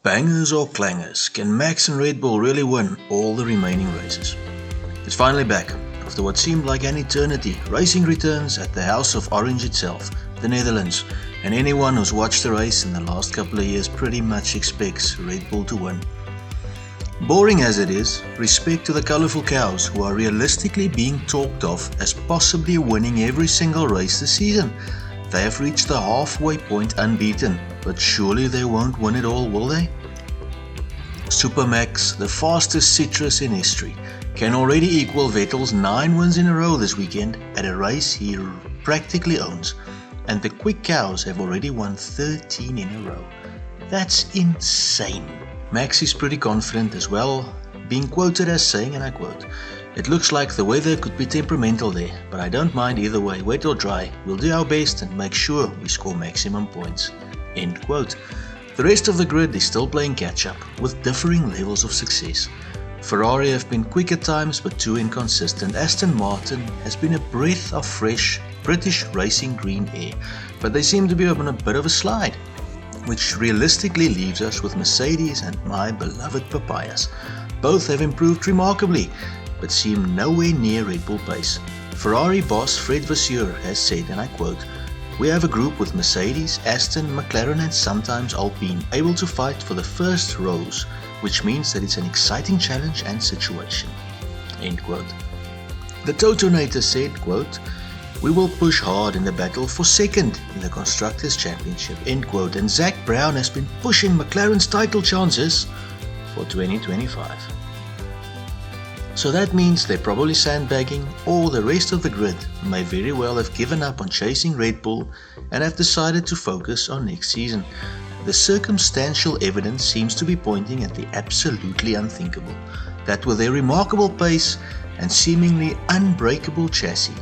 Bangers or clangers, can Max and Red Bull really win all the remaining races? It's finally back. After what seemed like an eternity, racing returns at the House of Orange itself, the Netherlands, and anyone who's watched the race in the last couple of years pretty much expects Red Bull to win. Boring as it is, respect to the colourful cows who are realistically being talked of as possibly winning every single race this season. They have reached the halfway point unbeaten, but surely they won't win it all, will they? Super Max, the fastest citrus in history, can already equal Vettel's 9 wins in a row this weekend at a race he practically owns, and the quick cows have already won 13 in a row. That's insane. Max is pretty confident as well, being quoted as saying, and I quote, "It looks like the weather could be temperamental there, but I don't mind either way, wet or dry. We'll do our best and make sure we score maximum points." End quote. The rest of the grid is still playing catch-up, with differing levels of success. Ferrari have been quick at times but too inconsistent. Aston Martin has been a breath of fresh British racing green air, but they seem to be on a bit of a slide, which realistically leaves us with Mercedes and my beloved Papayas. Both have improved remarkably, but seem nowhere near Red Bull pace. Ferrari boss Fred Vasseur has said, and I quote, "We have a group with Mercedes, Aston, McLaren and sometimes Alpine able to fight for the first rows, which means that it's an exciting challenge and situation." End quote. The Totonator said, quote, "We will push hard in the battle for second in the Constructors' Championship." End quote. And Zak Brown has been pushing McLaren's title chances for 2025. So that means they're probably sandbagging, or the rest of the grid may very well have given up on chasing Red Bull and have decided to focus on next season. The circumstantial evidence seems to be pointing at the absolutely unthinkable, that with their remarkable pace and seemingly unbreakable chassis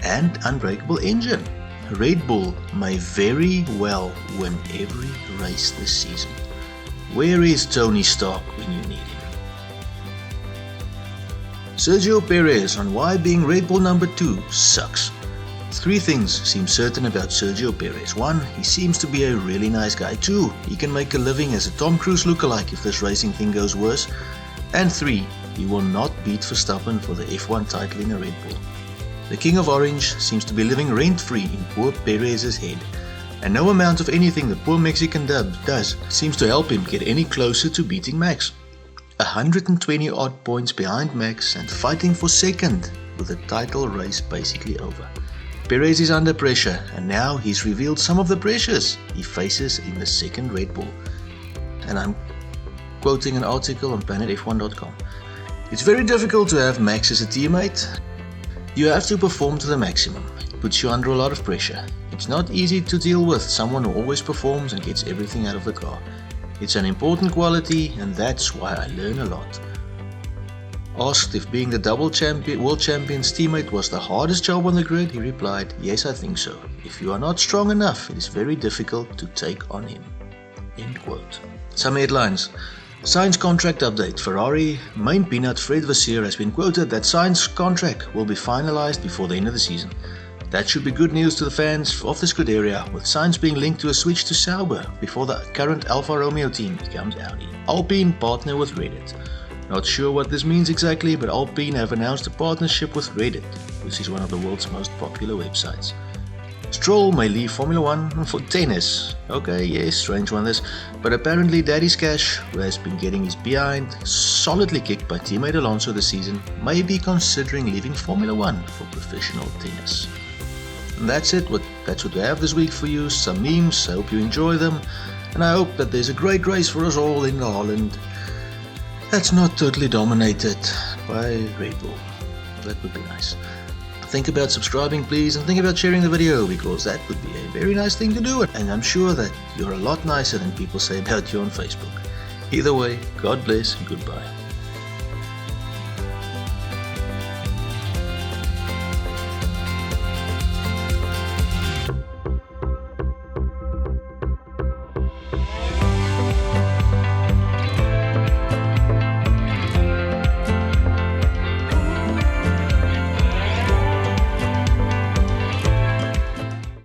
and unbreakable engine, Red Bull may very well win every race this season. Where is Tony Stark when you need him? Sergio Perez on why being Red Bull number 2 sucks. 3 things seem certain about Sergio Perez. 1, he seems to be a really nice guy. 2, he can make a living as a Tom Cruise lookalike if this racing thing goes worse. And 3, he will not beat Verstappen for the F1 title in a Red Bull. The King of Orange seems to be living rent-free in poor Perez's head, and no amount of anything the poor Mexican does seems to help him get any closer to beating Max. 120 odd points behind Max and fighting for second with the title race basically over. Perez is under pressure, and now he's revealed some of the pressures he faces in the second Red Bull. And I'm quoting an article on planetf1.com. "It's very difficult to have Max as a teammate. You have to perform to the maximum. It puts you under a lot of pressure. It's not easy to deal with someone who always performs and gets everything out of the car. It's an important quality, and that's why I learn a lot." Asked if being the world champion's teammate was the hardest job on the grid, he replied, "Yes, I think so. If you are not strong enough, it is very difficult to take on him." End quote. Some headlines. Sainz contract update. Ferrari main peanut Fred Vasseur has been quoted that Sainz contract will be finalized before the end of the season. That should be good news to the fans of the Scuderia, with Sainz being linked to a switch to Sauber before the current Alfa Romeo team becomes Audi. Alpine partner with Reddit. Not sure what this means exactly, but Alpine have announced a partnership with Reddit, which is one of the world's most popular websites. Stroll may leave Formula 1 for tennis. Okay, yes, strange one this, but apparently Daddy's Cash, who has been getting his behind solidly kicked by teammate Alonso this season, may be considering leaving Formula 1 for professional tennis. And that's it. That's what we have this week for you. Some memes. I hope you enjoy them. And I hope that there's a great race for us all in Holland that's not totally dominated by Red Bull. That would be nice. Think about subscribing, please, and think about sharing the video, because that would be a very nice thing to do. And I'm sure that you're a lot nicer than people say about you on Facebook. Either way, God bless and goodbye.